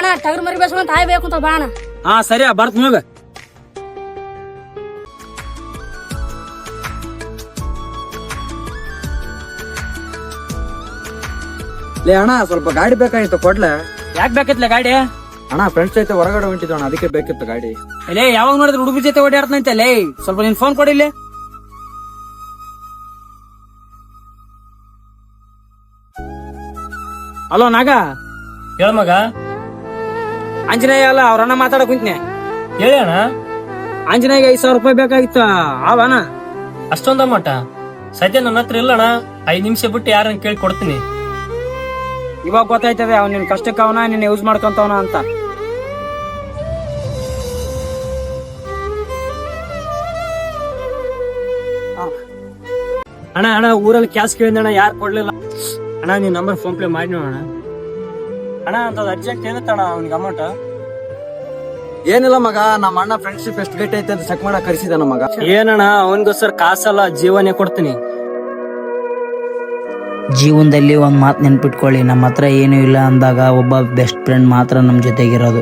ಅಣ್ಣ ಟಗರ್ ಮರಿ ಬೇಸ್ಕೊಂತ ಹಾಯ್ ಬೇಕು ಅಂತ ಬಾ ಅಣ್ಣ. ಹಾ ಸರಿ ಬರ್ತ ಹೋಗ. ಲೇ ಅಣ್ಣ ಸ್ವಲ್ಪ ಗಾಡಿ ಬೇಕಾಗಿತ್ತು ಕೊಡ್ಲೆ. ಯಾಕೆ ಬೇಕಿತ್ಲೆ ಗಾಡಿ? ಅಣ್ಣ ಫ್ರೆಂಡ್ಸ್ ಜೊತೆ ಹೊರಗಡೆ ಹೊಂಟಿದ್ವಿ ಅಣ್ಣ, ಅದಕ್ಕೆ ಬೇಕಿತ್ತು ಗಾಡಿ. ಲೇ ಯಾವಾಗ ನೋಡಿದ್ರೆ ಹುಡುಗ ಜೊತೆ ಓಡಾಡ್ತಂತೆ ಲೇ, ಸ್ವಲ್ಪ ನಿನ್ ಫೋನ್ ಕೊಡಿಲ್ಲಿ. ಹಲೋ ನಾಗ, ಹೇಳ ಮಗ. ಆಂಜನೇಯ ಅಲ್ಲ, ಅವ್ರಣ್ಣ ಮಾತಾಡಕ್ ಕುಂತ್ನೆ. ಹೇಳಿ ಅಣ್ಣ. ಆಂಜನೇಯ 5,000 ರೂಪಾಯಿ ಬೇಕಾಗಿತ್ತು, ಅವನ ಅಷ್ಟೊಂದ ಅಮೌಂಟ? ಸದ್ಯ ನನ್ನ ಹತ್ರ ಇಲ್ಲ ಅಣ್ಣ, 5 ನಿಮಿಷ ಬಿಟ್ಟು ಯಾರನ್ನ ಕೇಳಿ ಕೊಡ್ತೀನಿ. ಇವಾಗ ಗೊತ್ತಾಯ್ತದೆ ಅವ್ನ ನಿನ್ ಕಷ್ಟಕ್ಕೆ ಅವನ ನಿನ್ನ ಯೂಸ್ ಮಾಡ್ಕೊಂತವನ ಅಂತ. ಅಣ್ಣ ಅಣ್ಣ ಊರಲ್ಲಿ ಕ್ಯಾಶ್ ಕೇಳಿದಣ್ಣ, ಯಾರು ಕೊಡ್ಲಿಲ್ಲ ಅಣ್ಣ. ನೀನ್ ನಂಬರ್ ಫೋನ್ ಪೇ ಮಾಡಿ ನೋಡೋಣ ಅಣ್ಣ. ಅಂತ ಅರ್ಜೆಂಟ್ ಏನತ್ತಣ್ಣ ಅವ್ನಿಗೆ ಅಮೌಂಟ್? ಏನಿಲ್ಲ ಮಗ, ನಮ್ಮ ಅಣ್ಣ ಫ್ರೆಂಡ್ಶಿಪ್ ಎಷ್ಟು ಗಟ್ಟಿ ಐತೆ ಅಂತ ಚೆಕ್ ಮಾಡಕ್ ಕರೆಸಿದ ನಮ್ಮ ಮಗ. ಏನಣ್ಣ ಅವನಿಗೋಸ್ಕರ ಕಾಸಲ್ಲ ಜೀವನೇ ಕೊಡ್ತೀನಿ. ಜೀವನದಲ್ಲಿ ಒಂದು ಮಾತು ನೆನ್ಪಿಟ್ಕೊಳ್ಳಿ, ನಮ್ಮ ಹತ್ರ ಏನೂ ಇಲ್ಲ ಅಂದಾಗ ಒಬ್ಬ ಬೆಸ್ಟ್ ಫ್ರೆಂಡ್ ಮಾತ್ರ ನಮ್ಮ ಜೊತೆಗಿರೋದು.